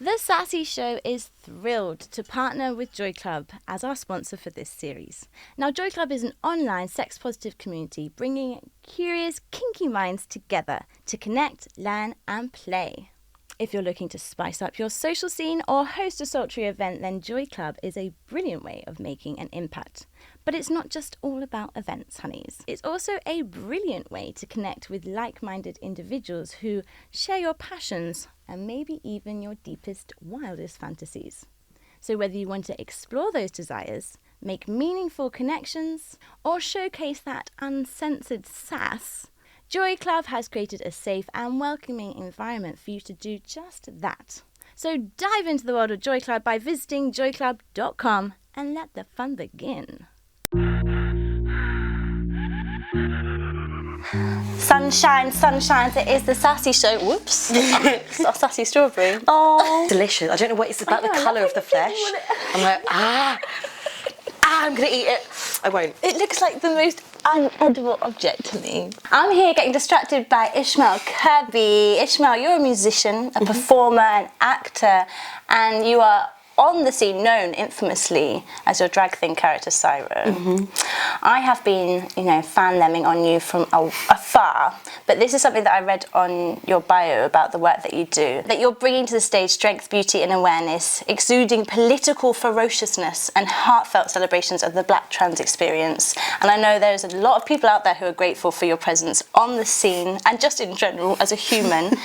The Sassy Show is thrilled to partner with Joy Club as our sponsor for this series. Now, Joy Club is an online sex-positive community bringing curious, kinky minds together to connect, learn and play. If you're looking to spice up your social scene or host a sultry event, then Joy Club is a brilliant way of making an impact. But it's not just all about events, honeys. It's also a brilliant way to connect with like-minded individuals who share your passions and maybe even your deepest, wildest fantasies. So whether you want to explore those desires, make meaningful connections, or showcase that uncensored sass, Joy Club has created a safe and welcoming environment for you to do just that. So dive into the world of Joy Club by visiting joyclub.com and let the fun begin. Sunshine, sunshine, it is the Sassy Show. Whoops. It's not Sassy Strawberry. Oh. Delicious. I don't know what it's about the colour of the flesh. I'm like, I'm going to eat it. I won't. It looks like the most unedible object to me. I'm here getting distracted by Ishmael Kirby. Ishmael, you're a musician, a performer, an actor, and you are on the scene known infamously as your drag thing character CYRO. I have been, fan-lemming on you from afar, but this is something that I read on your bio about the work that you do, that you're bringing to the stage strength, beauty and awareness, exuding political ferociousness and heartfelt celebrations of the Black trans experience. And I know there's a lot of people out there who are grateful for your presence on the scene and just in general as a human.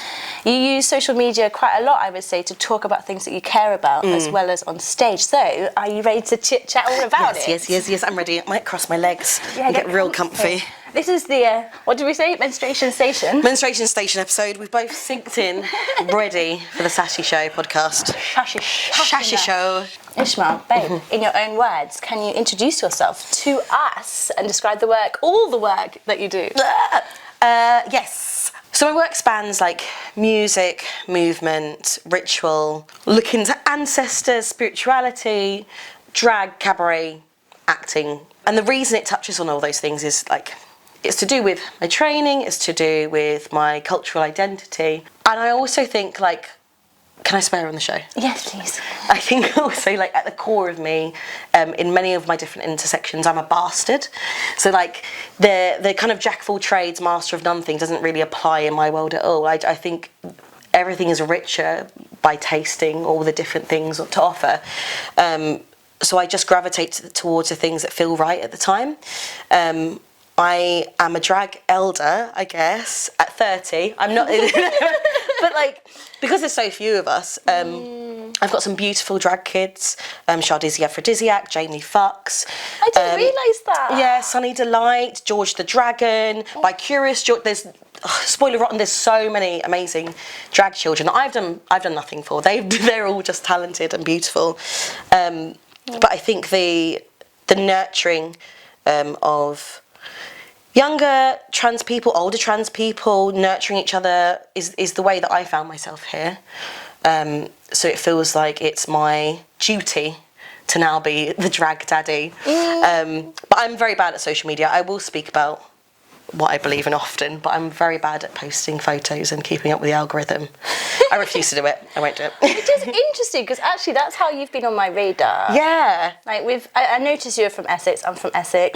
You use social media quite a lot, I would say, to talk about things that you care about as well as on stage. So, are you ready to chit-chat all about it? Yes, I'm ready. I might cross my legs and get real comfy. This is the, what did we say? Menstruation Station? Menstruation Station episode. We've both synced in, ready for the Sassy Show podcast. Sassy Show. Ishmael, babe, in your own words, can you introduce yourself to us and describe all the work that you do? Yes. So my work spans like music, movement, ritual, looking to ancestors, spirituality, drag, cabaret, acting. And the reason it touches on all those things is it's to do with my training, it's to do with my cultural identity. And I also think can I swear on the show? Yes, please. I think also at the core of me, in many of my different intersections, I'm a bastard. So the kind of jack of all trades, master of none thing doesn't really apply in my world at all. I think everything is richer by tasting all the different things to offer. So I just gravitate towards the things that feel right at the time. I am a drag elder, I guess, at 30. I'm not, but because there's so few of us, I've got some beautiful drag kids. Shardizzy Aphrodisiac, Jamie Fucks. I didn't realise that. Yeah, Sunny Delight, George the Dragon, by Curious George. There's spoiler rotten. There's so many amazing drag children that I've done nothing for. They're all just talented and beautiful. But I think the nurturing of younger trans people, older trans people, nurturing each other is the way that I found myself here. So it feels like it's my duty to now be the drag daddy. But I'm very bad at social media. I will speak about what I believe in often, but I'm very bad at posting photos and keeping up with the algorithm. I refuse to do it. I won't do it. Which is interesting because actually that's how you've been on my radar. Yeah. I noticed you're from Essex. I'm from Essex.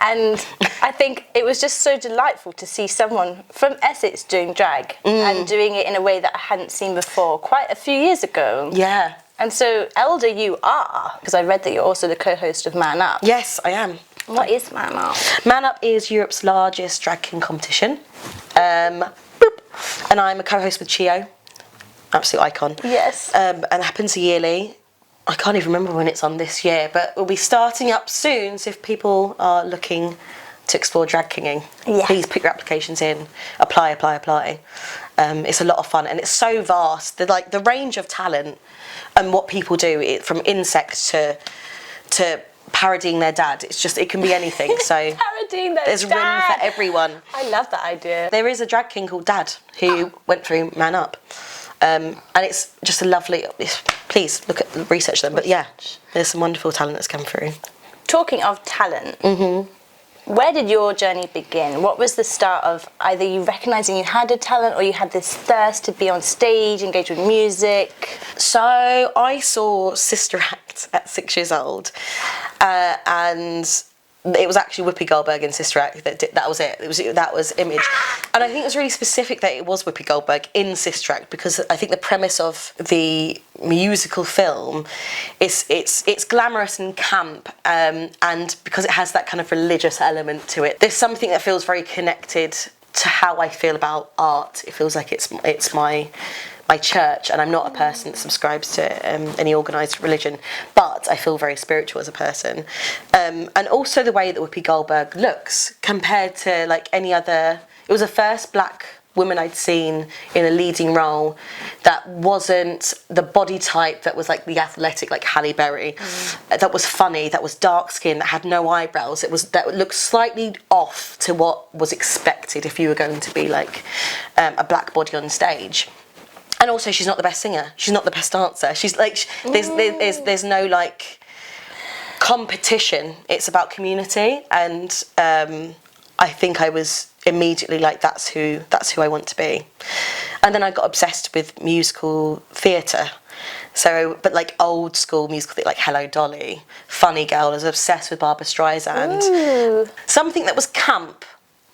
And I think it was just so delightful to see someone from Essex doing drag and doing it in a way that I hadn't seen before quite a few years ago. Yeah. And so elder you are, because I read that you're also the co-host of Man Up. Yes, I am. What is Man Up? Man Up is Europe's largest drag king competition. And I'm a co-host with Chio, absolute icon. Yes. And it happens yearly. I can't even remember when it's on this year, but we'll be starting up soon. So if people are looking to explore drag kinging, please put your applications in. Apply. It's a lot of fun and it's so vast. The range of talent and what people do, from insect to parodying their dad. It can be anything. So parodying their there's dad. room for everyone. I love that idea. There is a drag king called Dad who went through Man Up. And it's just a lovely, please research them. But yeah, there's some wonderful talent that's come through. Talking of talent, Where did your journey begin? What was the start of either you recognising you had a talent or you had this thirst to be on stage, engage with music? So I saw Sister Act at 6 years old, and it was actually Whoopi Goldberg in Sister Act that was it. That was Image, and I think it was really specific that it was Whoopi Goldberg in Sister Act, because I think the premise of the musical film is it's glamorous and camp, and because it has that kind of religious element to it, there's something that feels very connected to how I feel about art. It feels like it's my church, and I'm not a person that subscribes to any organised religion, but I feel very spiritual as a person, and also the way that Whoopi Goldberg looks compared to like any other. It was the first black woman I'd seen in a leading role that wasn't the body type that was like the athletic, like Halle Berry, that was funny, that was dark skinned, that had no eyebrows. That looked slightly off to what was expected if you were going to be like a black body on stage. And also, she's not the best singer. She's not the best dancer. She's like, there's no like competition. It's about community, and I think I was immediately like, that's who I want to be. And then I got obsessed with musical theatre. So, but like old school musical theatre, like Hello Dolly, Funny Girl. I was obsessed with Barbra Streisand. Ooh. Something that was camp,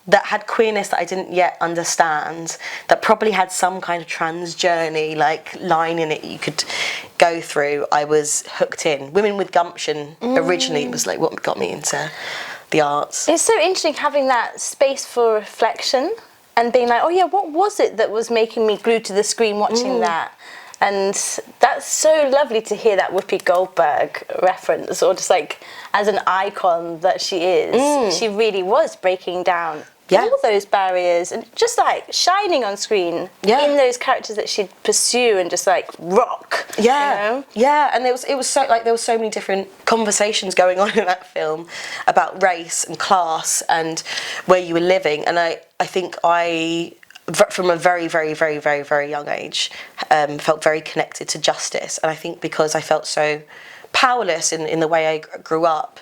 that had queerness that I didn't yet understand, that probably had some kind of trans journey, like line in it you could go through. I was hooked in. Women with Gumption originally was like what got me into the arts. It's so interesting having that space for reflection and being like, oh yeah, what was it that was making me glued to the screen watching that? And that's so lovely to hear that Whoopi Goldberg reference, or just like as an icon that she is. She really was breaking down all those barriers and just like shining on screen in those characters that she'd pursue and just like rock. You know? And it was so like there were so many different conversations going on in that film about race and class and where you were living, and I think from a very, very, very, very, very young age, felt very connected to justice. And I think because I felt so powerless in the way I grew up,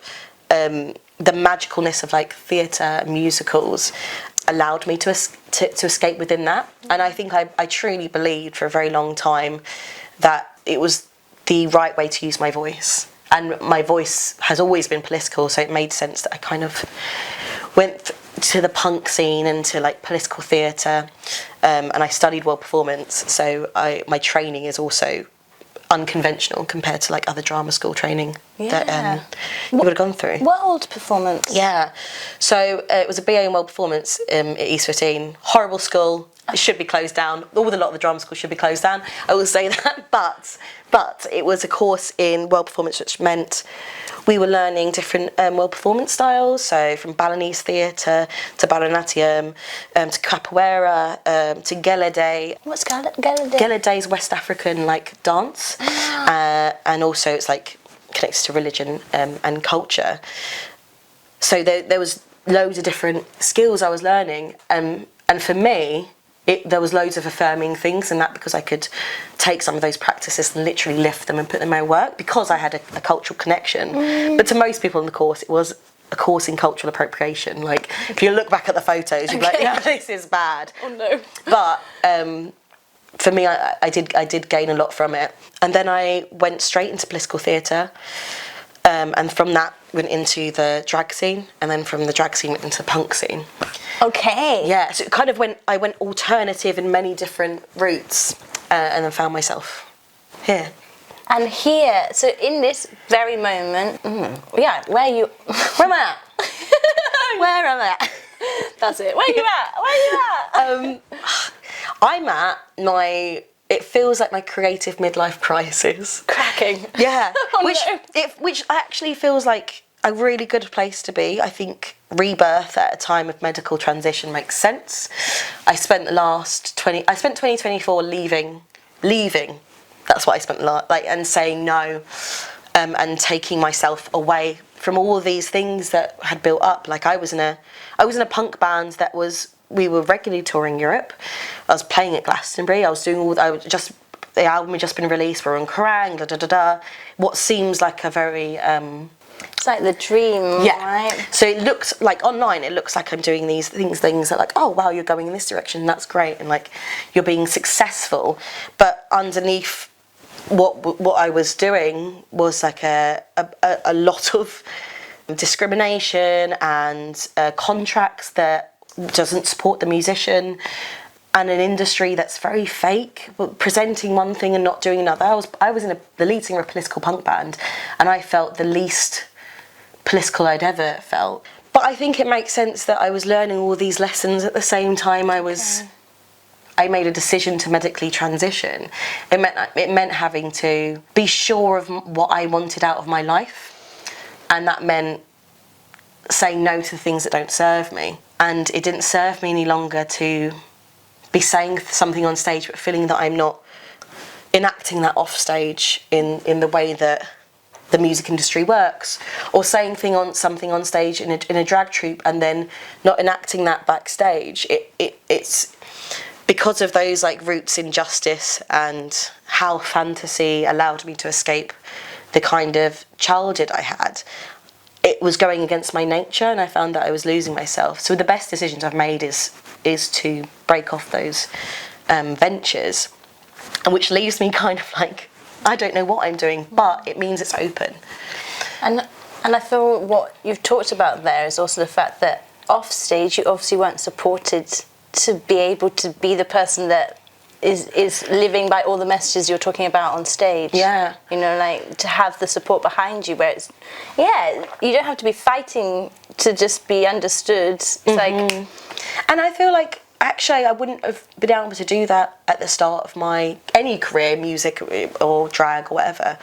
the magicalness of like theatre and musicals allowed me to escape within that. And I think I truly believed for a very long time that it was the right way to use my voice. And my voice has always been political, so it made sense that I kind of went to the punk scene and to like political theatre, and I studied world performance, so my training is also unconventional compared to like other drama school training that you would have gone through. World performance? Yeah, so it was a BA in world performance at East 15. Horrible school. It should be closed down. A lot of the drama schools should be closed down. I will say that, but it was a course in world performance, which meant we were learning different world performance styles. So from Balinese theatre to Bharatanatyam, to capoeira, to Gelede. What's Gelede? Gelede is West African like dance, and also it's like connected to religion and culture. So there was loads of different skills I was learning, and for me, there was loads of affirming things in that, because I could take some of those practices and literally lift them and put them in my work because I had a cultural connection. But to most people in the course, it was a course in cultural appropriation. Like, if you look back at the photos, you'd be like, yeah, this is bad. Oh no. But for me, I did gain a lot from it. And then I went straight into political theatre. And from that went into the drag scene, and then from the drag scene went into the punk scene. Okay. Yeah, so it kind of I went alternative in many different routes, and then found myself here. And here, so in this very moment, where am I at? Where am I at? That's it. Where are you at? I'm at it feels like my creative midlife crisis. Cracking. Yeah, Oh, which actually feels like a really good place to be. I think rebirth at a time of medical transition makes sense. I spent 2024 leaving. That's what I spent and saying no, and taking myself away from all these things that had built up. Like I was in a punk band we were regularly touring Europe. I was playing at Glastonbury. The album had just been released. We were on Kerrang, What seems like a very It's like the dream, right? So it looks like online, it looks like I'm doing these things that like, oh wow, you're going in this direction, that's great, and like you're being successful. But underneath what I was doing was like a lot of discrimination and contracts that doesn't support the musician, and an industry that's very fake, presenting one thing and not doing another. I was in the lead singer of a political punk band, and I felt the least political I'd ever felt. But I think it makes sense that I was learning all these lessons at the same time I made a decision to medically transition. It meant having to be sure of what I wanted out of my life, and that meant saying no to things that don't serve me. And it didn't serve me any longer to be saying something on stage but feeling that I'm not enacting that off stage in the way that the music industry works, or saying something on stage in a drag troupe and then not enacting that backstage. It's because of those like roots in justice and how fantasy allowed me to escape the kind of childhood I had. It was going against my nature, and I found that I was losing myself. So the best decisions I've made is to break off those ventures, and which leaves me kind of like, I don't know what I'm doing, but it means it's open. And I feel what you've talked about there is also the fact that off stage you obviously weren't supported to be able to be the person that is living by all the messages you're talking about on stage. Yeah. You know, like to have the support behind you where it's, you don't have to be fighting to just be understood. It's like... And I feel like actually I wouldn't have been able to do that at the start of my any career, music or drag or whatever.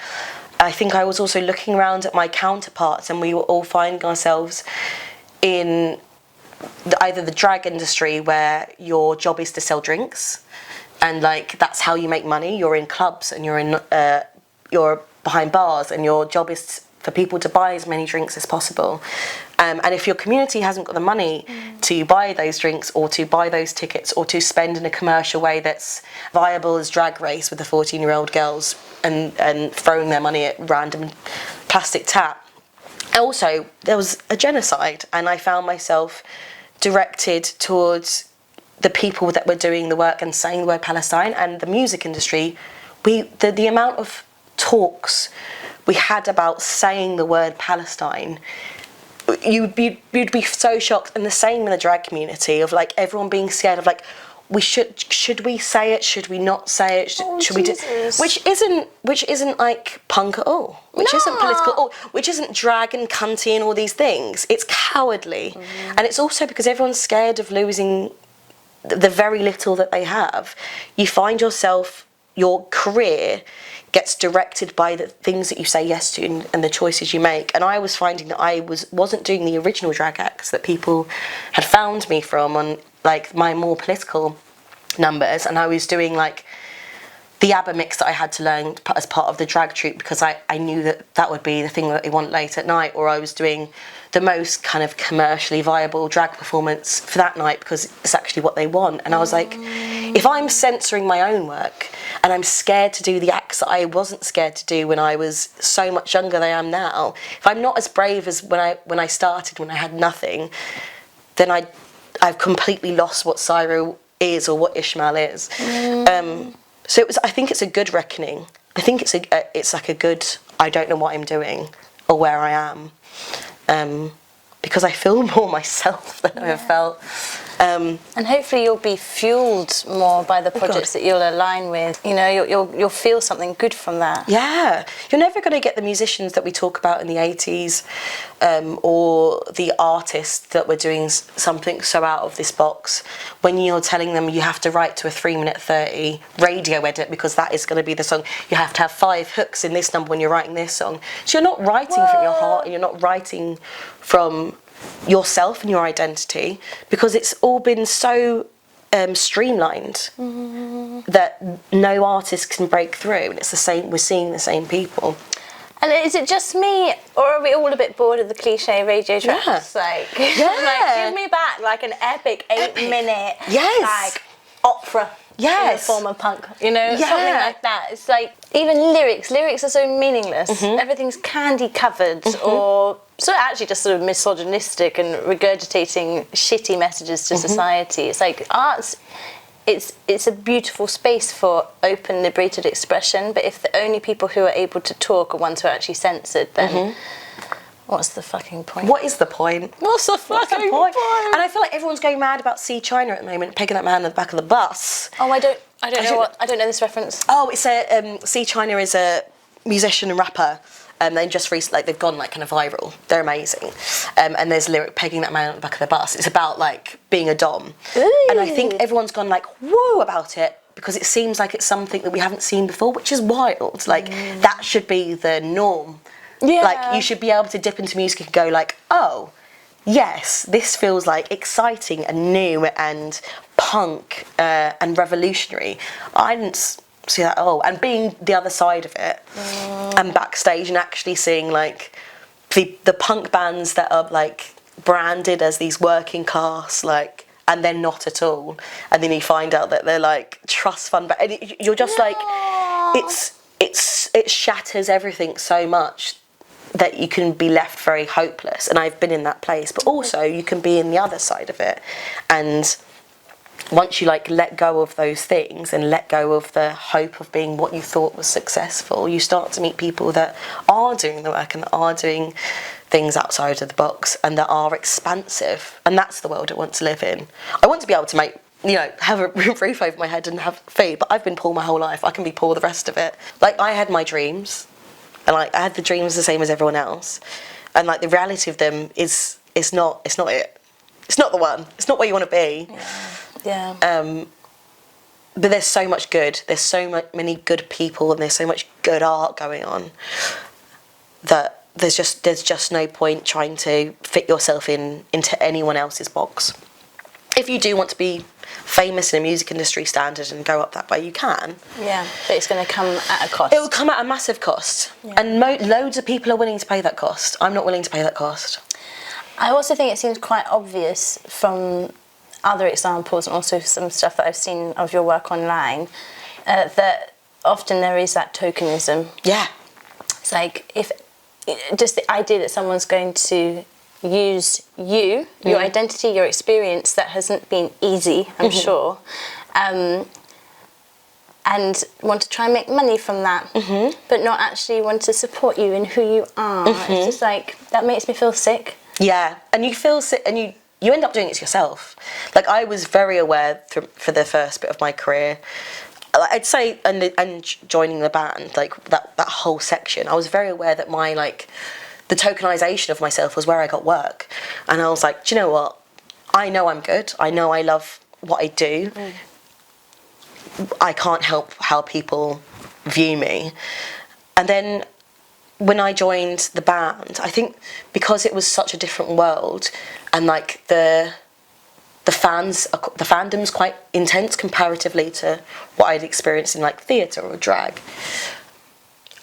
I think I was also looking around at my counterparts, and we were all finding ourselves in either the drag industry where your job is to sell drinks, and like that's how you make money. You're in clubs and you're behind bars, and your job is for people to buy as many drinks as possible. And if your community hasn't got the money to buy those drinks or to buy those tickets or to spend in a commercial way that's viable as Drag Race with the 14-year-old girls and throwing their money at random plastic tap. Also, there was a genocide, and I found myself directed towards the people that were doing the work and saying the word Palestine. And the music industry, the amount of talks we had about saying the word Palestine, you'd be so shocked. And the same in the drag community, of like everyone being scared of like, should we say it, should we not say it, should we do, which isn't like punk at all, which isn't political at all, which isn't drag and cunty and all these things. It's cowardly. And it's also because everyone's scared of losing the very little that they have. You find yourself, your career gets directed by the things that you say yes to and the choices you make. And I was finding that I wasn't doing the original drag acts that people had found me from on like my more political numbers, and I was doing like the ABBA mix that I had to learn as part of the drag troupe because I knew that would be the thing that they want late at night, or I was doing the most kind of commercially viable drag performance for that night because it's actually what they want. And I was like, if I'm censoring my own work and I'm scared to do the acts that I wasn't scared to do when I was so much younger than I am now, if I'm not as brave as when I started, when I had nothing, then I've completely lost what CYRO is or what Ishmael is. So I think it's a good reckoning. I think it's like a good, I don't know what I'm doing or where I am, because I feel more myself than I've felt. And hopefully you'll be fueled more by the projects that you'll align with. You know, you'll feel something good from that. Yeah, you're never going to get the musicians that we talk about in the 80s, or the artists that were doing something so out of this box when you're telling them you have to write to a 3:30 radio edit because that is going to be the song. You have to have 5 hooks in this number when you're writing this song. So you're not writing from your heart, and you're not writing from yourself and your identity, because it's all been so streamlined that no artist can break through, and it's the same. We're seeing the same people. And is it just me, or are we all a bit bored of the cliche radio tracks? Like give me back like an epic 8-minute like opera Yes. in the form of punk, you know, Yeah. something like that. It's like, even lyrics are so meaningless. Everything's candy covered or sort of actually just sort of misogynistic and regurgitating shitty messages to society. It's like art's, it's a beautiful space for open, liberated expression, but if the only people who are able to talk are ones who are actually censored, then what's the fucking point? What is the point? What's the fucking point? And I feel like everyone's going mad about CYRO at the moment, pegging that man in the back of the bus. Oh, I don't know this reference. Oh, it's CYRO is a musician and rapper. They just recently, like, they've gone like kind of viral. They're amazing. And there's a lyric pegging that man on the back of the bus. It's about like being a dom. Ooh. And I think everyone's gone like whoa about it because it seems like it's something that we haven't seen before, which is wild. Like that should be the norm. Yeah. Like you should be able to dip into music and go like, oh, yes, this feels like exciting and new and punk and revolutionary. I didn't see that at all. And being the other side of it and backstage and actually seeing like the punk bands that are like branded as these working class, like, and they're not at all. And then you find out that they're like trust fund, and you're just like, it shatters everything so much that you can be left very hopeless. And I've been in that place, but also you can be in the other side of it. And once you like let go of those things and let go of the hope of being what you thought was successful, you start to meet people that are doing the work and that are doing things outside of the box and that are expansive. And that's the world I want to live in. I want to be able to make, you know, have a roof over my head and have food, but I've been poor my whole life. I can be poor the rest of it. Like, I had my dreams, and like I had the dreams the same as everyone else, and like the reality of them is not it. It's not the one. It's not where you want to be. Yeah. But there's so much good. There's so many good people, and there's so much good art going on that there's just no point trying to fit yourself into anyone else's box. If you do want to be famous in a music industry standard and go up that way, you can. Yeah, but it's going to come at a cost. It will come at a massive cost. Yeah. And loads of people are willing to pay that cost. I'm not willing to pay that cost. I also think it seems quite obvious from other examples and also some stuff that I've seen of your work online that often there is that tokenism. Yeah. It's like, if just the idea that someone's going to use you, your identity, your experience, that hasn't been easy, I'm sure, and want to try and make money from that, but not actually want to support you in who you are. It's just like, that makes me feel sick. Yeah, and you feel sick, and you end up doing it to yourself. Like, I was very aware for the first bit of my career, I'd say, and joining the band, like that whole section, I was very aware that my, like, the tokenization of myself was where I got work. And I was like, do you know what? I know I'm good. I know I love what I do. I can't help how people view me. And then when I joined the band, I think because it was such a different world, and like the fandom's quite intense comparatively to what I'd experienced in like theatre or drag,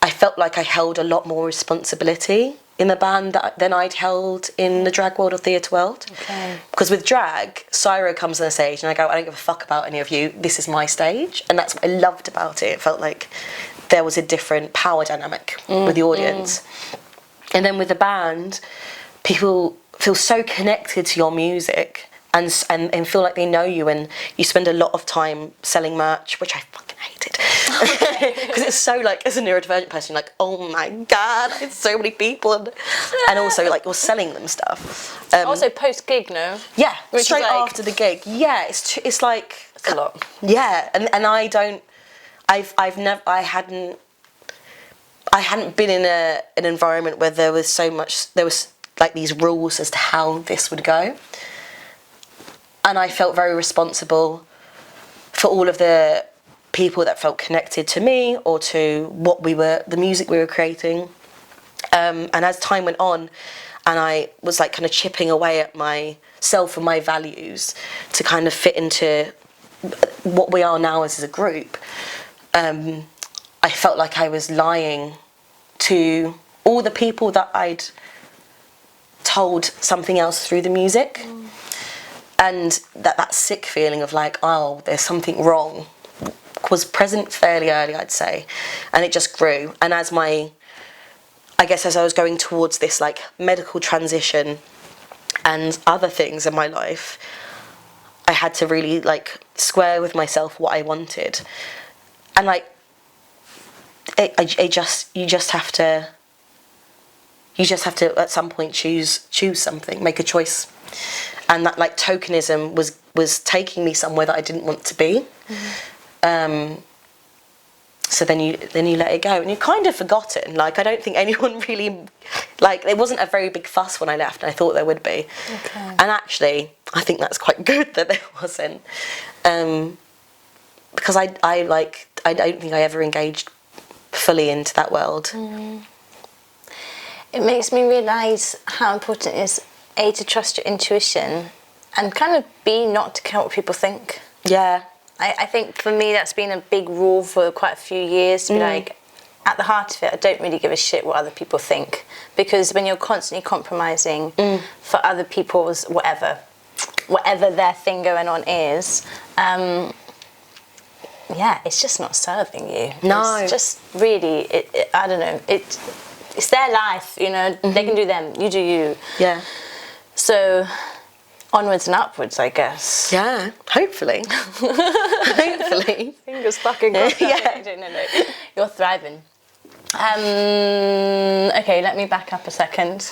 I felt like I held a lot more responsibility in the band than I'd held in the drag world or theatre world. Okay. Because with drag, CYRO comes on the stage and I go, I don't give a fuck about any of you, this is my stage. And that's what I loved about it. It felt like there was a different power dynamic with the audience. And then with the band, people feel so connected to your music and feel like they know you, and you spend a lot of time selling merch, which I fucking hated. Because it's so, like, as a neurodivergent person, you're like, oh my God, it's so many people. And also, like, you're selling them stuff. Also post-gig, no? Yeah, Which straight is like, after the gig. Yeah, it's like... It's a lot. Yeah, and I don't... I hadn't been in an environment where there was like these rules as to how this would go. And I felt very responsible for all of the people that felt connected to me or to the music we were creating. And as time went on, and I was like kind of chipping away at myself and my values to kind of fit into what we are now as a group, I felt like I was lying to all the people that I'd told something else through the music. And that sick feeling of like, oh, there's something wrong was present fairly early, I'd say, and it just grew. And as I was going towards this like medical transition and other things in my life, I had to really like square with myself what I wanted, and like you just have to at some point choose something, make a choice, and that like tokenism was taking me somewhere that I didn't want to be. So then you let it go, and you're kind of forgotten. Like, I don't think anyone really, like, there wasn't a very big fuss when I left, and I thought there would be. Okay. And actually, I think that's quite good that there wasn't, because I don't think I ever engaged fully into that world. It makes me realise how important it is, A, to trust your intuition, and kind of B, not to care what people think. Yeah. I think for me that's been a big rule for quite a few years, to be like, at the heart of it, I don't really give a shit what other people think, because when you're constantly compromising for other people's whatever their thing going on is, it's just not serving you. No. It's just really, I don't know, it's their life, you know, they can do them, you do you. Yeah. So, onwards and upwards, I guess. Yeah, hopefully. Hopefully. Fingers fucking crossed. Yeah. No. You're thriving. Okay, let me back up a second.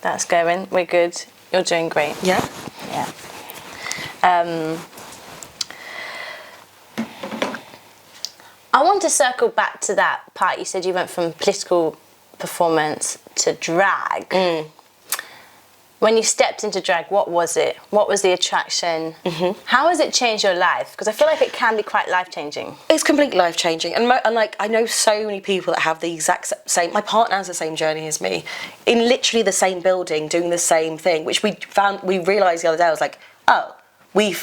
That's going. We're good. You're doing great. Yeah? Yeah. I want to circle back to that part. You said you went from political performance to drag. When you stepped into drag, what was it? What was the attraction? How has it changed your life? Because I feel like it can be quite life-changing. It's completely life-changing. And like, I know so many people that have the exact same... My partner has the same journey as me, in literally the same building, doing the same thing, which we realised the other day. I was like, oh, we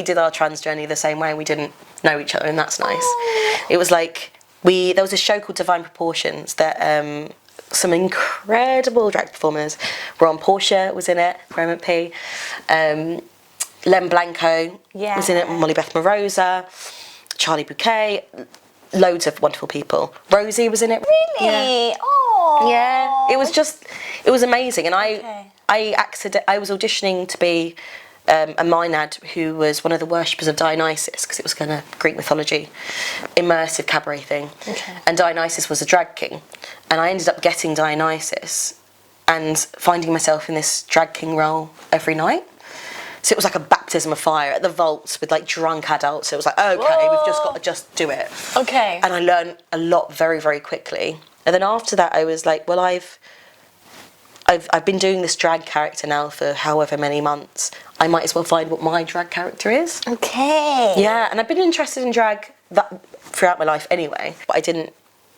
did our trans journey the same way, and we didn't know each other, and that's nice. Oh. It was like, there was a show called Divine Proportions that... some incredible drag performers were on. Portia was in it, for M&P. Lem Blanco was in it, Molly Beth Morosa, Charlie Bouquet, loads of wonderful people. Rosie was in it. Really? Yeah. Oh. Yeah. It was amazing. And I was auditioning to be a Maenad who was one of the worshippers of Dionysus, because it was kind of Greek mythology, immersive cabaret thing. Okay. And Dionysus was a drag king. And I ended up getting Dionysus and finding myself in this drag king role every night. So it was like a baptism of fire at the vaults with like drunk adults. It was like, okay, whoa, we've just got to just do it. Okay. And I learned a lot very, very quickly. And then after that, I was like, well, I've been doing this drag character now for however many months. I might as well find what my drag character is. Okay. Yeah, and I've been interested in drag throughout my life anyway, but I didn't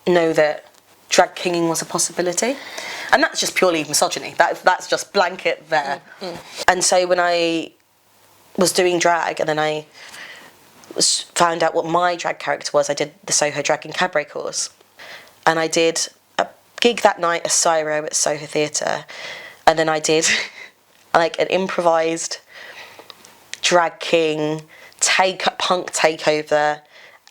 know that drag kinging was a possibility. And that's just purely misogyny. That's just blanket there. And so when I was doing drag, and then I found out what my drag character was, I did the Soho Drag and Cabaret course. And I did a gig that night as CYRO at Soho Theatre. And then I did like an improvised drag king punk takeover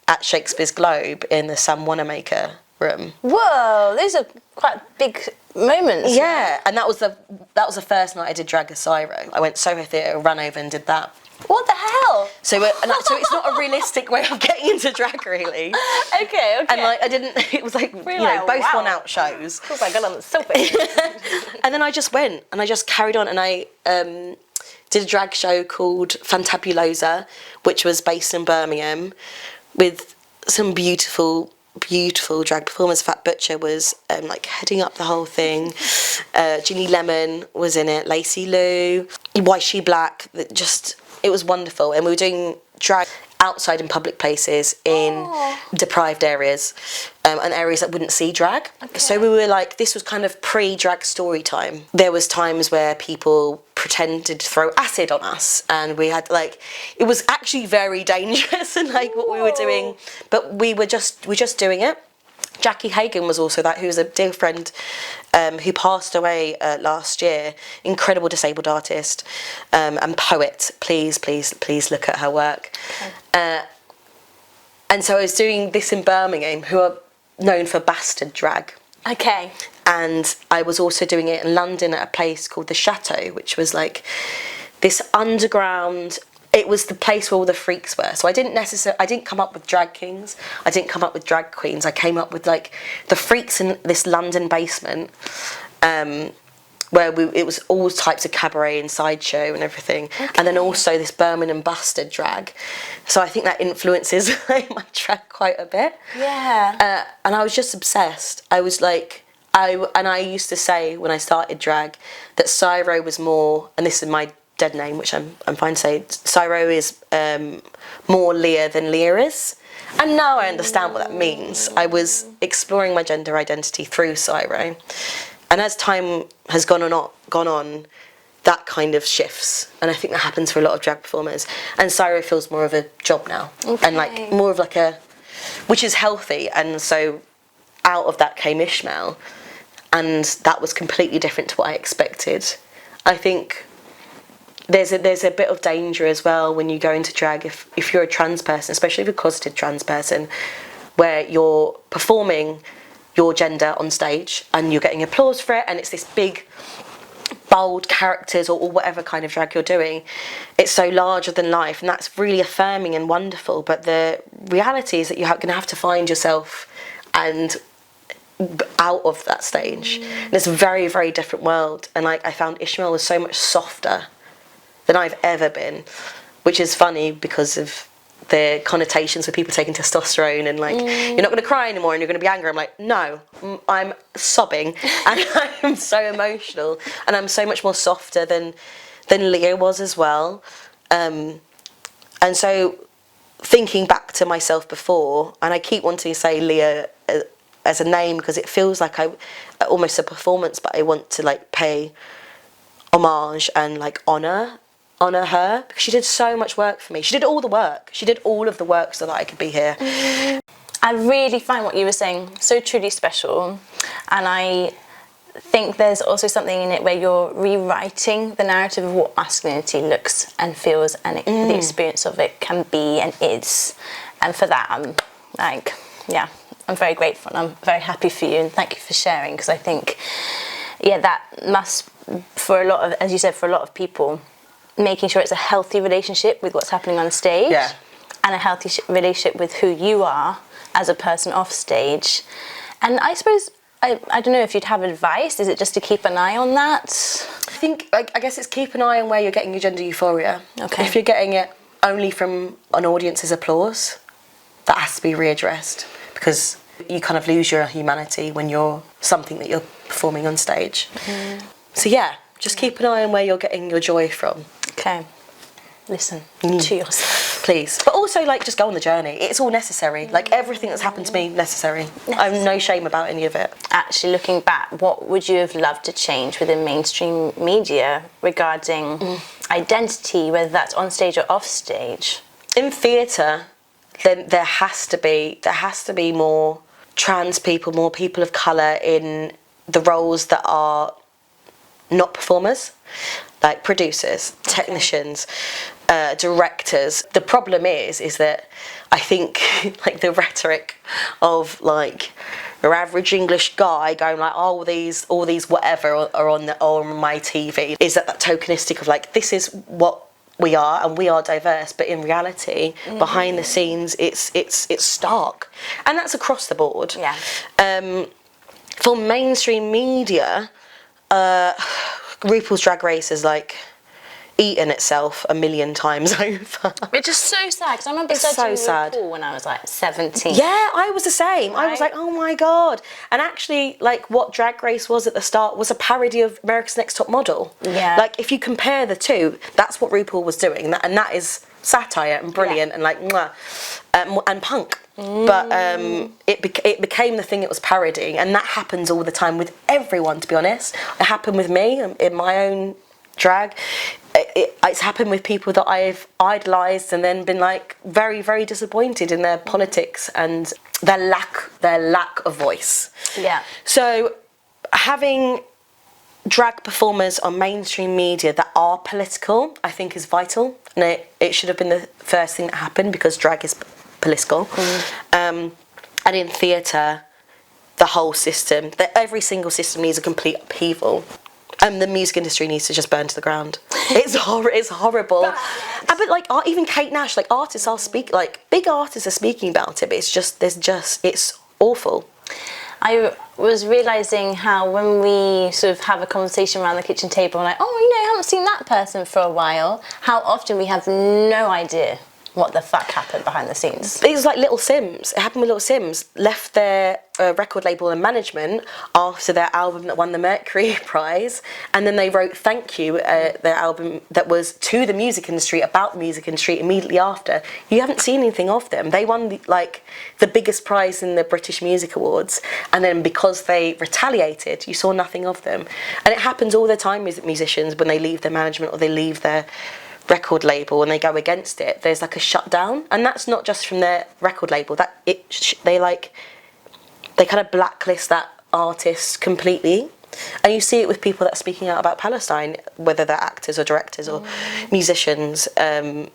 at Shakespeare's Globe in the Sam Wanamaker room. Whoa, those are quite big moments. Yeah, and that was the first night I did drag as CYRO. I went to Soho Theatre, ran over and did that. What the hell? So it's not a realistic way of getting into drag, really. Okay. And like it was like, really, both wow, one-out shows. Oh my God, I'm so big. And then I just went and I just carried on, and I did a drag show called Fantabulosa, which was based in Birmingham, with some beautiful drag performers. Fat Butcher was like heading up the whole thing. Ginny Lemon was in it. Lacey Lou, Why She Black. It was wonderful, and we were doing drag outside in public places in deprived areas, and areas that wouldn't see drag. Okay. So we were like, this was kind of pre-drag story time. There was times where people pretended to throw acid on us, and we had it was actually very dangerous and what we were doing, but we were just doing it. Jackie Hagan was also that, who was a dear friend who passed away last year. Incredible disabled artist and poet. Please look at her work. Okay. And so I was doing this in Birmingham, who are known for bastard drag. Okay. And I was also doing it in London at a place called the Chateau, which was like this underground. It was the place where all the freaks were. So I didn't come up with drag kings. I didn't come up with drag queens. I came up with like the freaks in this London basement, where it was all types of cabaret and sideshow and everything. Okay. And then also this Birmingham bastard drag. So I think that influences my drag quite a bit. Yeah. And I was just obsessed. I was like, I used to say when I started drag that CYRO was more, and this is my dead name, which I'm fine to say, CYRO is more Leah than Leah is. And now I understand what that means. I was exploring my gender identity through CYRO. And as time has gone on, that kind of shifts. And I think that happens for a lot of drag performers. And CYRO feels more of a job now. Okay. And like more of like which is healthy. And so out of that came Ishmael. And that was completely different to what I expected. I think there's a bit of danger as well when you go into drag if you're a trans person, especially if you're a closeted trans person, where you're performing your gender on stage and you're getting applause for it, and it's this big bold characters or whatever kind of drag you're doing. It's so larger than life, and that's really affirming and wonderful, but the reality is that you're going to have to find yourself and out of that stage. And it's a very, very different world, and like I found Ishmael was so much softer than I've ever been, which is funny because of the connotations with people taking testosterone and like you're not going to cry anymore and you're going to be angry. I'm like, no, I'm sobbing and I'm so emotional, and I'm so much more softer than Leah was as well. And so thinking back to myself before, and I keep wanting to say Leah as a name because it feels like almost a performance, but I want to like pay homage and like honour her, because she did so much work for me. She did all the work. She did all of the work so that I could be here. I really find what you were saying so truly special, and I think there's also something in it where you're rewriting the narrative of what masculinity looks and feels, and the experience of it can be and is. And for that, I'm like, yeah, I'm very grateful and I'm very happy for you, and thank you for sharing, because I think, yeah, that must, for a lot of, as you said, for a lot of people, making sure it's a healthy relationship with what's happening on stage, and a healthy relationship with who you are as a person off stage. And I suppose, I don't know if you'd have advice, is it just to keep an eye on that? I think, I guess it's keep an eye on where you're getting your gender euphoria. Okay. If you're getting it only from an audience's applause, that has to be readdressed, because you kind of lose your humanity when you're something that you're performing on stage. So yeah, just keep an eye on where you're getting your joy from. Okay. Listen to yourself. Please. But also, like, just go on the journey. It's all necessary. Like, everything that's happened to me, necessary. I have no shame about any of it. Actually, looking back, what would you have loved to change within mainstream media regarding identity, whether that's on stage or off stage? In theatre, then there has to be more trans people, more people of colour in the roles that are not performers, like producers, technicians, directors. The problem is that I think like the rhetoric of like your average English guy going like, oh, all these whatever are on my TV, is that tokenistic of like, this is what we are and we are diverse, but in reality, behind the scenes, it's stark, and that's across the board. Yeah. For mainstream media, RuPaul's Drag Race is like eaten itself a million times over. Which is so sad, because I remember judging RuPaul when I was like 17. Yeah, I was the same. Right? I was like, oh my God. And actually, like, what Drag Race was at the start was a parody of America's Next Top Model. Yeah. Like, if you compare the two, that's what RuPaul was doing. And that is satire and brilliant and like, mwah, and punk. But it became the thing it was parodying, and that happens all the time with everyone, to be honest. It happened with me in my own drag. It's happened with people that I've idolised and then been like very, very disappointed in their politics and their lack of voice. Yeah. So having drag performers on mainstream media that are political, I think, is vital, and it should have been the first thing that happened, because drag is political. And in theatre, the whole system, every single system needs a complete upheaval. And the music industry needs to just burn to the ground. It's horrible. But like even Kate Nash, like artists are big artists are speaking about it, but it's awful. I was realising how when we sort of have a conversation around the kitchen table, like, I haven't seen that person for a while, how often we have no idea what the fuck happened behind the scenes. It was like Little Sims. It happened with Little Sims. Left their record label and management after their album that won the Mercury Prize, and then they wrote Thank You, their album that was to the music industry, about the music industry, immediately after. You haven't seen anything of them. They won the biggest prize in the British Music Awards, and then because they retaliated, you saw nothing of them. And it happens all the time with musicians when they leave their management or they leave their record label and they go against it. There's like a shutdown, and that's not just from their record label. They kind of blacklist that artist completely, and you see it with people that are speaking out about Palestine, whether they're actors or directors or musicians. You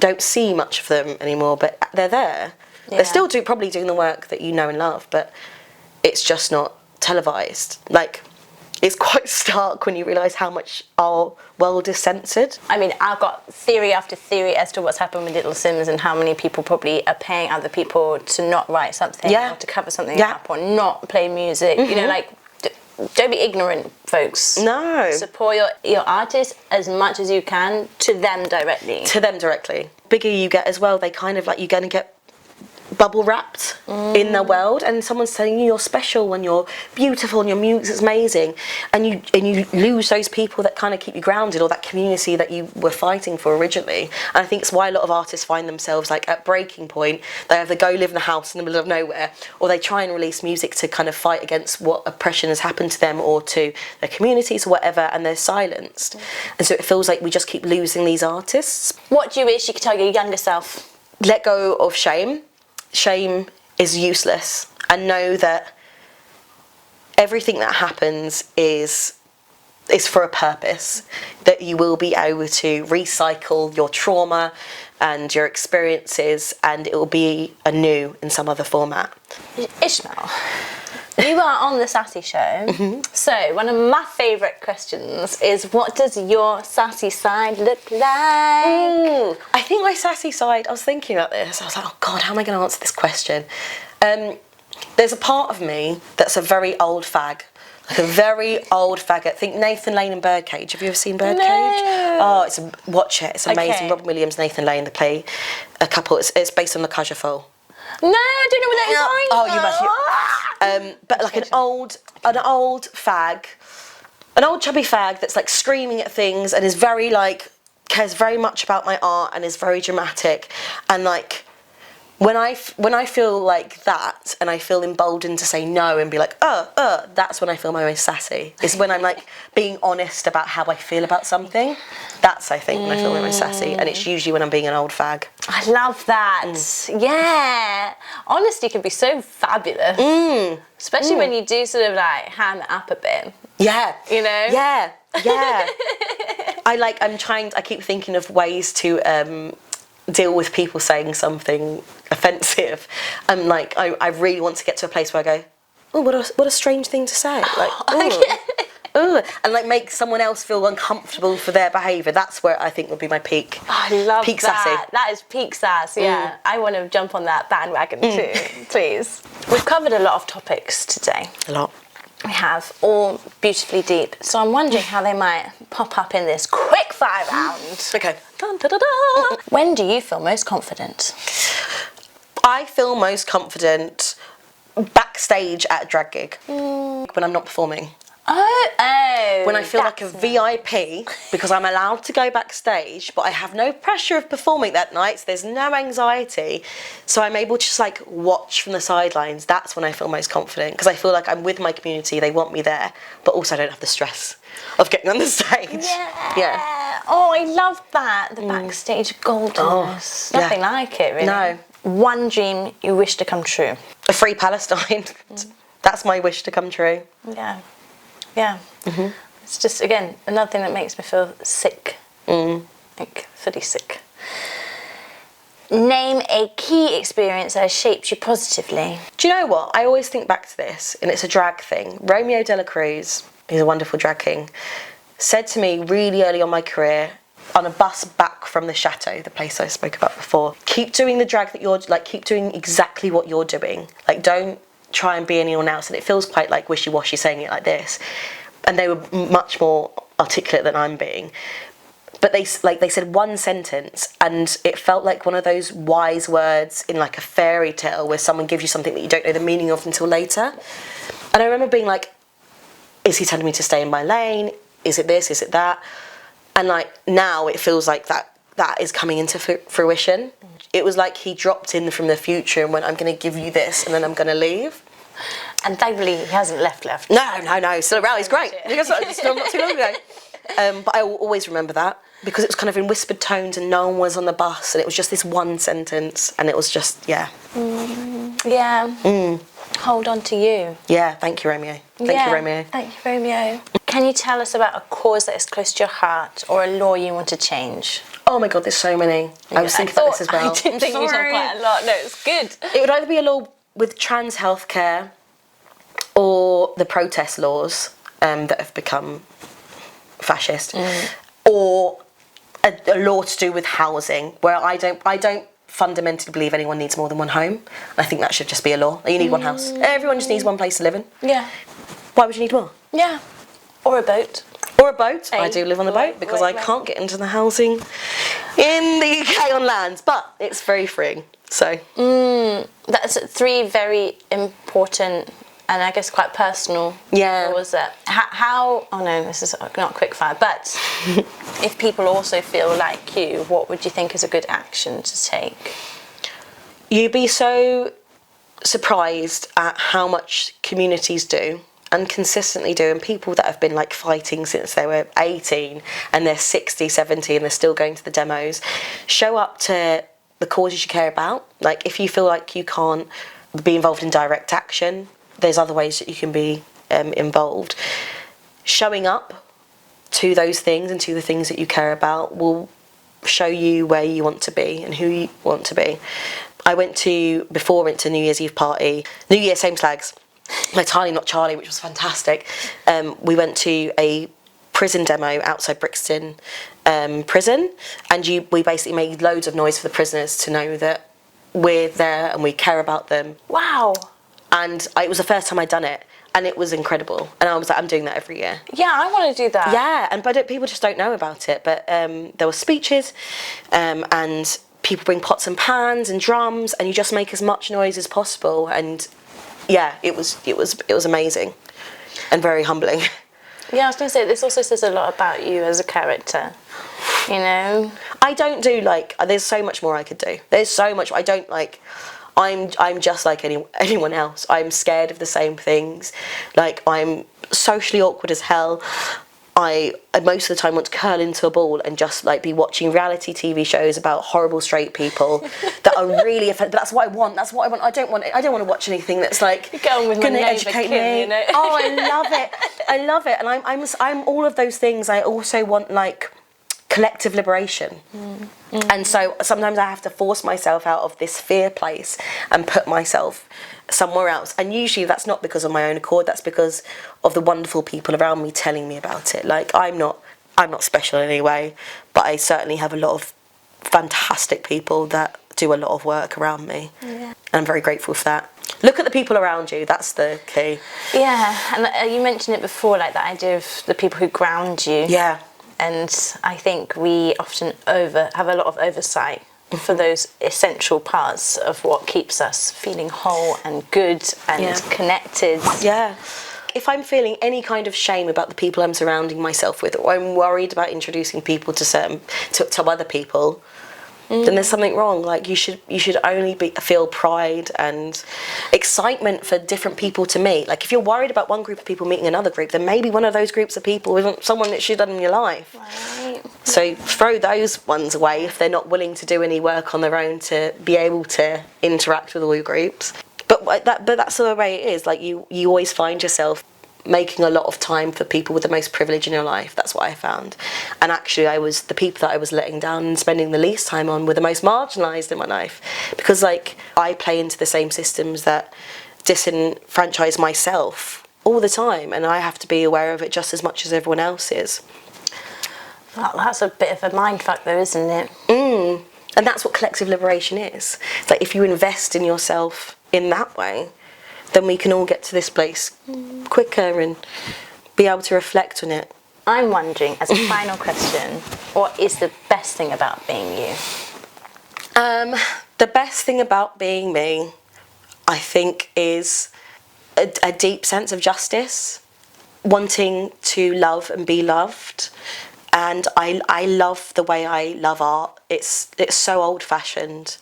don't see much of them anymore, but they're there. Yeah. They're still probably doing the work that you know and love, but it's just not televised. It's quite stark when you realise how much our world is censored. I mean, I've got theory after theory as to what's happened with Little Sims and how many people probably are paying other people to not write something or to cover something up or not play music. Don't be ignorant, folks. No. Support your artists as much as you can to them directly. Bigger you get as well, they kind of you're going to get bubble wrapped in the world, and someone's telling you you're special when you're beautiful and your music's amazing, and you lose those people that kind of keep you grounded, or that community that you were fighting for originally. And I think it's why a lot of artists find themselves at breaking point. They either go live in a house in the middle of nowhere, or they try and release music to kind of fight against what oppression has happened to them or to their communities or whatever, and they're silenced. And so it feels like we just keep losing these artists. What do you wish you could tell your younger self? Let go of shame. Shame is useless, and know that everything that happens is for a purpose, that you will be able to recycle your trauma and your experiences, and it will be anew in some other format. Ishmael, you are on the Sassy Show, so one of my favourite questions is, what does your sassy side look like? I think my sassy side, I was thinking about this, I was like, oh God, how am I going to answer this question? There's a part of me that's a very old fag. A very old faggot. Think Nathan Lane and Birdcage. Have you ever seen Birdcage? No. Oh, watch it. It's amazing. Okay. Robin Williams, Nathan Lane, they play a couple. It's based on the Cage Folle. No, I don't know what that is. Oh, you must. But an old fag, an old chubby fag that's screaming at things and is very cares very much about my art and is very dramatic, and when I feel like that and I feel emboldened to say no and be that's when I feel my most sassy. Is when I'm being honest about how I feel about something. That's, I think, when I feel my most sassy, and it's usually when I'm being an old fag. I love that. Yeah. Honesty can be so fabulous. Especially when you do sort of ham it up a bit. Yeah. You know? Yeah. Yeah. I keep thinking of ways to deal with people saying something offensive. And I really want to get to a place where I go, oh, what a strange thing to say. And make someone else feel uncomfortable for their behaviour. That's where I think would be my peak. Oh, I love peak that. Sassy. That is peak sass, yeah. I want to jump on that bandwagon too, please. We've covered a lot of topics today. A lot. We have, all beautifully deep. So I'm wondering how they might pop up in this quick fire round. Okay. Dun, da, da, da. When do you feel most confident? I feel most confident backstage at a drag gig. When I'm not performing. Oh. When I feel like a VIP, because I'm allowed to go backstage, but I have no pressure of performing that night, so there's no anxiety. So I'm able to just watch from the sidelines. That's when I feel most confident, because I feel like I'm with my community, they want me there, but also I don't have the stress of getting on the stage. Yeah. Oh, I love that. The backstage goldenness. Nothing like it, really. No. One dream you wish to come true. A free Palestine. That's my wish to come true. Yeah. Yeah. It's just, again, another thing that makes me feel sick. Fully sick. Name a key experience that has shaped you positively. Do you know what? I always think back to this, and it's a drag thing. Romeo de la Cruz, he's a wonderful drag king, said to me really early on my career, on a bus back from the Chateau, the place I spoke about before, keep doing the drag that you're, like, keep doing exactly what you're doing. Like, don't try and be anyone else. And it feels quite like wishy-washy saying it like this. And they were much more articulate than I'm being. But they said one sentence, and it felt like one of those wise words in like a fairy tale where someone gives you something that you don't know the meaning of until later. And I remember being like, is he telling me to stay in my lane? Is it this? Is it that? And like now it feels like that is coming into fruition. It was like he dropped in from the future and went, I'm going to give you this and then I'm going to leave. And thankfully he hasn't left. No, still around. He's great. Still not too long ago. But I will always remember that, because it was kind of in whispered tones and no one was on the bus, and it was just this one sentence, and it was just, yeah. Hold on to you. Yeah, thank you, Romeo. Thank you, Romeo. Thank you, Romeo. Can you tell us about a cause that is close to your heart or a law you want to change? Oh my God, there's so many. I was thinking about this as well. I did think you said quite a lot. No, it's good. It would either be a law with trans healthcare or the protest laws that have become fascist, or a law to do with housing, where I don't fundamentally believe anyone needs more than one home. I think that should just be a law. You need one house. Everyone just needs one place to live in. Yeah. Why would you need more? Yeah. Or a boat. Or a boat. I do live on the boat because I can't get into the housing in the UK on land, but it's very freeing. So. That's three very important and I guess quite personal. Yeah. Was that how? Oh no, this is not quick fire. But if people also feel like you, what would you think is a good action to take? You'd be so surprised at how much communities do and consistently do, and people that have been like fighting since they were 18 and they're 60, 70 and they're still going to the demos, show up to the causes you care about. Like if you feel like you can't be involved in direct action, there's other ways that you can be involved. Showing up to those things and to the things that you care about will show you where you want to be and who you want to be. I went to New Year's Eve party, New Year, same slags, my Tiny Not Charlie, which was fantastic. We went to a prison demo outside Brixton prison, and we basically made loads of noise for the prisoners to know that we're there and we care about them. Wow. And it was the first time I'd done it, and it was incredible. And I was like, I'm doing that every year. Yeah, I want to do that. Yeah, but people just don't know about it. But there were speeches, and people bring pots and pans and drums, and you just make as much noise as possible. And yeah, it was amazing, and very humbling. Yeah, I was going to say, this also says a lot about you as a character, you know? I don't do, there's so much more I could do. There's so much, I'm just like anyone else. I'm scared of the same things. I'm socially awkward as hell. I most of the time want to curl into a ball and just be watching reality TV shows about horrible straight people that are really offended. That's what I want. I don't want to watch anything that's going to educate me. You know? Oh, I love it. And I'm all of those things. I also want collective liberation. And so sometimes I have to force myself out of this fear place and put myself somewhere else, and usually that's not because of my own accord, that's because of the wonderful people around me telling me about it. I'm not special in any way, but I certainly have a lot of fantastic people that do a lot of work around me. And I'm very grateful for that. Look at the people around you, that's the key. Yeah, and you mentioned it before, that idea of the people who ground you. Yeah. And I think we often have a lot of oversight for those essential parts of what keeps us feeling whole and good and connected. Yeah. If I'm feeling any kind of shame about the people I'm surrounding myself with, or I'm worried about introducing people to other people, then there's something wrong. You should only feel pride and excitement for different people to meet. If you're worried about one group of people meeting another group, then maybe one of those groups of people isn't someone that you've done in your life. Right. So throw those ones away if they're not willing to do any work on their own to be able to interact with all your groups. But that's the way it is. You always find yourself making a lot of time for people with the most privilege in your life. That's what I found. And actually, the people that I was letting down and spending the least time on were the most marginalised in my life, because like I play into the same systems that disenfranchise myself all the time, and I have to be aware of it just as much as everyone else is. Well, that's a bit of a mindfuck though, isn't it? And that's what collective liberation is. It's like if you invest in yourself in that way, then we can all get to this place quicker and be able to reflect on it. I'm wondering, as a final question, what is the best thing about being you? The best thing about being me, I think, is a deep sense of justice, wanting to love and be loved. And I love the way I love art. It's so old-fashioned.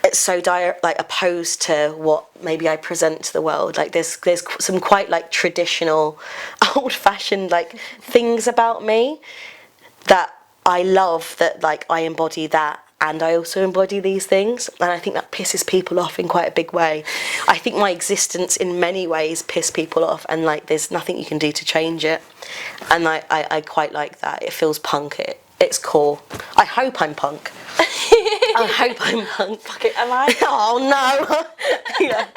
It's so opposed to what maybe I present to the world. Like there's some quite like traditional, old-fashioned like things about me that I love, that like I embody that, and I also embody these things, and I think that pisses people off in quite a big way. I think my existence in many ways piss people off, and like there's nothing you can do to change it. And I quite like that. It feels punk. It's core. I hope I'm punk. I hope I'm punk. Fuck it, am I? Oh no. Yeah.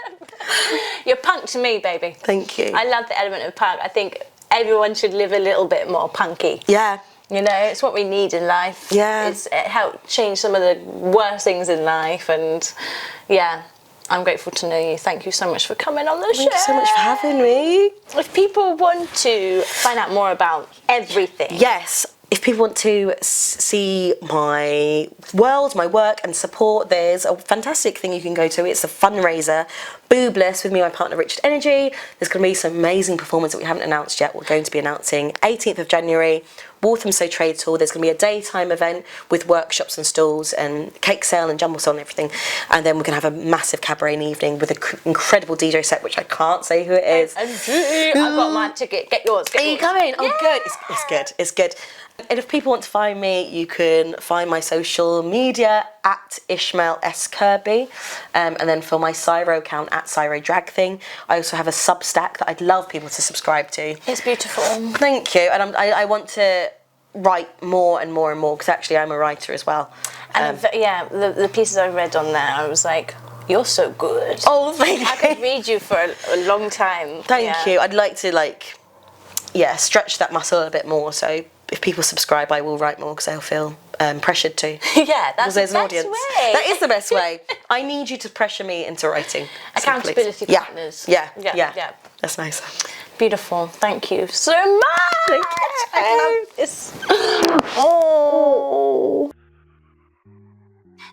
You're punk to me, baby. Thank you. I love the element of punk. I think everyone should live a little bit more punky. Yeah. You know, it's what we need in life. Yeah. It helped change some of the worst things in life, and yeah, I'm grateful to know you. Thank you so much for coming on the show. Thank you so much for having me. If people want to find out more about everything. Yes. If people want to see my world, my work and support, there's a fantastic thing you can go to. It's a fundraiser, Boobless, with me and my partner Richard Energy. There's going to be some amazing performance that we haven't announced yet. We're going to be announcing 18th of January, Walthamstow Trade Hall. There's going to be a daytime event with workshops and stalls and cake sale and jumble sale and everything. And then we're going to have a massive cabaret evening with an incredible DJ set, which I can't say who it is. I've got my ticket. Get yours. Are you coming? Oh, good. It's good. It's good. And if people want to find me, you can find my social media at Ishmael S. Kirby, and then for my CYRO account at CYRO Drag Thing. I also have a Substack that I'd love people to subscribe to. It's beautiful. Thank you. And I want to write more and more and more, because actually I'm a writer as well. And the pieces I read on there, I was like, you're so good. Oh, thank you. I could read you for a long time. Thank you. I'd like to stretch that muscle a bit more, so if people subscribe, I will write more, because I'll feel pressured to. Yeah, that's the best way. That is the best way. I need you to pressure me into writing. Accountability partners. Yeah. That's nice. Beautiful. Thank you so much. Thank you.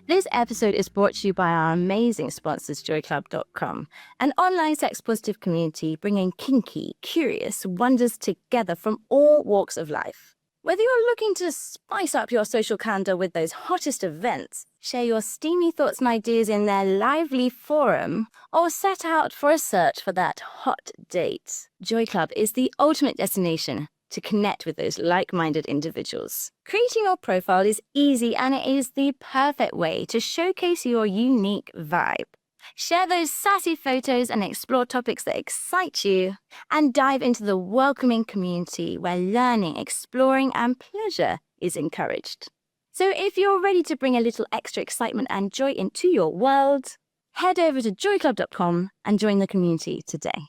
This episode is brought to you by our amazing sponsors, joyclub.com, an online sex-positive community bringing kinky, curious wonders together from all walks of life. Whether you're looking to spice up your social calendar with those hottest events, share your steamy thoughts and ideas in their lively forum, or set out for a search for that hot date, Joy Club is the ultimate destination to connect with those like-minded individuals. Creating your profile is easy, and it is the perfect way to showcase your unique vibe. Share those sassy photos and explore topics that excite you, and dive into the welcoming community where learning, exploring, and pleasure is encouraged. So if you're ready to bring a little extra excitement and joy into your world, head over to joyclub.com and join the community today.